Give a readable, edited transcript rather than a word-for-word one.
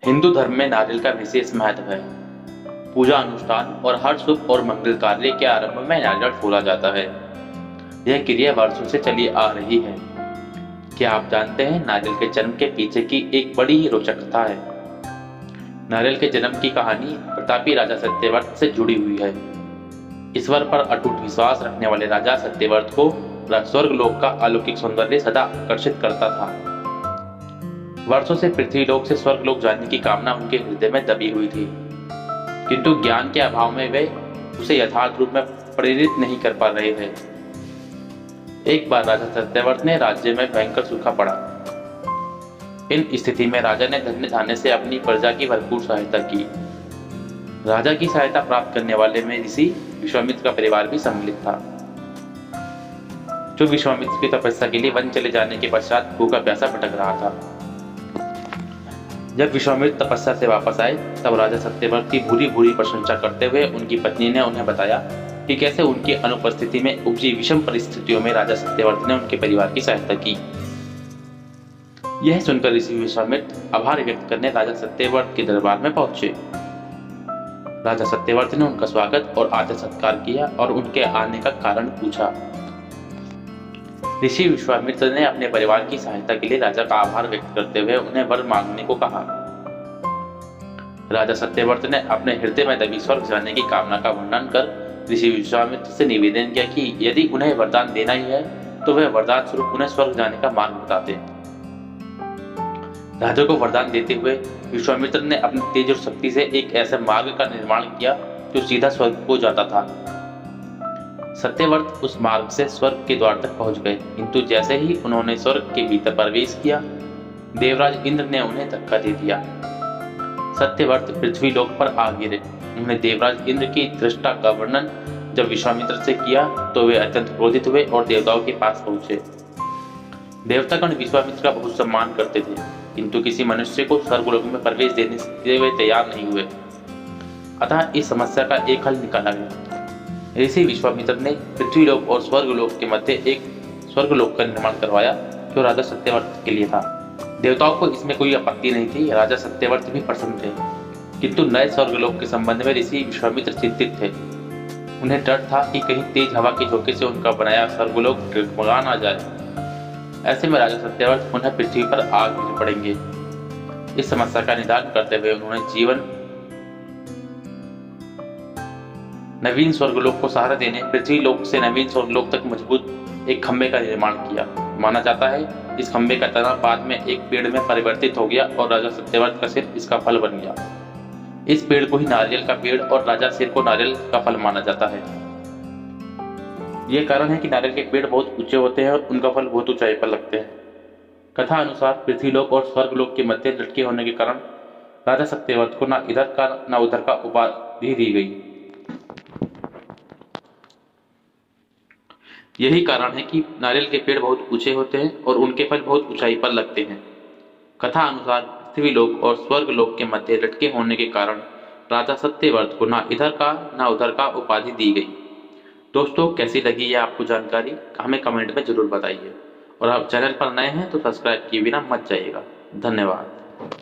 हिंदू धर्म में नारियल का विशेष महत्व है। पूजा अनुष्ठान और हर शुभ और मंगल कार्य के आरंभ में नारियल फोड़ा जाता है। यह क्रिया वर्षों से चली आ रही है। क्या आप जानते हैं नारियल के जन्म के पीछे की एक बड़ी ही रोचक कथा है। नारियल के जन्म की कहानी प्रतापी राजा सत्यव्रत से जुड़ी हुई है। ईश्वर पर अटूट विश्वास रखने वाले राजा सत्यव्रत को स्वर्गलोक का अलौकिक सौंदर्य सदा आकर्षित करता था। वर्षों से पृथ्वीलोक से स्वर्गलोक जाने की कामना उनके हृदय में दबी हुई थी, किंतु ज्ञान के अभाव में वे उसे यथार्थ रूप में प्रेरित नहीं कर पा रहे थे। एक बार राजा सत्यव्रत ने राज्य में भयंकर सूखा पड़ा। इन स्थिति में राजा ने धन्य धान्य से अपनी प्रजा की भरपूर सहायता की। राजा की सहायता प्राप्त करने वाले में ऋषि विश्वामित्र का परिवार भी सम्मिलित था, जो विश्वामित्र की तपस्या के लिए वन चले जाने के पश्चात भूखा प्यासा भटक रहा था। जब विश्वामित्र तपस्या से वापस आए तब राजा सत्यव्रत की भूरी भूरी प्रशंसा करते हुए उनकी पत्नी ने उन्हें बताया कि कैसे उनकी अनुपस्थिति में उपजी विषम परिस्थितियों में राजा सत्यव्रत ने उनके परिवार की सहायता की। यह सुनकर ऋषि विश्वामित्र आभार व्यक्त करने राजा सत्यव्रत के दरबार में पहुंचे। राजा सत्यव्रत ने उनका स्वागत और आदर सत्कार किया और उनके आने का कारण पूछा। ऋषि विश्वामित्र ने अपने परिवार की सहायता के लिए राजा का आभार व्यक्त करते हुए उन्हें वर मांगने को कहा। राजा सत्यव्रत ने अपने हृदय में दबी स्वर्ग जाने की कामना का वर्णन कर ऋषि विश्वामित्र से निवेदन किया कि यदि उन्हें वरदान देना ही है तो वह वरदान स्वरूप उन्हें स्वर्ग जाने का मार्ग बताते। राजा को वरदान देते हुए विश्वामित्र ने अपनी तेज और शक्ति से एक ऐसे मार्ग का निर्माण किया जो सीधा स्वर्ग को जाता था। सत्यव्रत उस मार्ग से स्वर्ग के द्वार तक पहुंच गए, किंतु जैसे ही उन्होंने स्वर्ग के भीतर प्रवेश किया, देवराज इंद्र ने उन्हें धक्का दे दिया। सत्यव्रत पृथ्वी लोक पर आ गिरे। उन्होंने देवराज इंद्र की दृष्टा का वर्णन जब विश्वामित्र से किया तो वे अत्यंत क्रोधित हुए और देवताओं के पास पहुंचे। देवतागण विश्वामित्र का बहुत सम्मान करते थे, किंतु किसी मनुष्य को स्वर्गलोक में प्रवेश देने के वे तैयार नहीं हुए। अतः इस समस्या का एक हल निकाला गया। ऋषि विश्वामित्र ने पृथ्वीलोक और स्वर्गलोक के मध्य एक स्वर्गलोक का निर्माण करवाया जो राजा सत्यव्रत के लिए था। देवताओं को इसमें कोई आपत्ति नहीं थी। राजा सत्यव्रत भी प्रसन्न थे, किंतु नए स्वर्गलोक के संबंध में ऋषि विश्वामित्र चिंतित थे। उन्हें डर था कि कहीं तेज हवा के झोंके से उनका बनाया स्वर्गलोक डगमगा ना जाए। ऐसे में राजा सत्यव्रत पुनः पृथ्वी पर आ गिर पड़ेंगे। इस समस्या का निदान करते हुए उन्होंने नवीन स्वर्गलोक को सहारा देने पृथ्वी लोक से नवीन स्वर्गलोक तक मजबूत एक खंबे का निर्माण किया। माना जाता है इस खंबे का तना बाद में एक पेड़ में परिवर्तित हो गया और राजा सत्यव्रत का सिर इसका फल बन गया। इस पेड़ को ही नारियल का पेड़ और राजा सिर को नारियल का फल माना जाता है। यह कारण है कि नारियल के पेड़ बहुत ऊंचे होते हैं और उनका फल बहुत ऊंचाई पर लगते हैं। कथा अनुसार पृथ्वीलोक और स्वर्गलोक के मध्य लटके होने के कारण राजा सत्यव्रत को न इधर का न उधर का उपाधि दी गई। यही कारण है कि नारियल के पेड़ बहुत ऊंचे होते हैं और उनके फल बहुत ऊंचाई पर लगते हैं। कथा अनुसार पृथ्वीलोक और स्वर्गलोक के मध्य लटके होने के कारण राजा सत्यव्रत को न इधर का न उधर का उपाधि दी गई। दोस्तों, कैसी लगी ये आपको जानकारी हमें कमेंट में जरूर बताइए और आप चैनल पर नए हैं तो सब्सक्राइब किए बिना मत जाइएगा। धन्यवाद।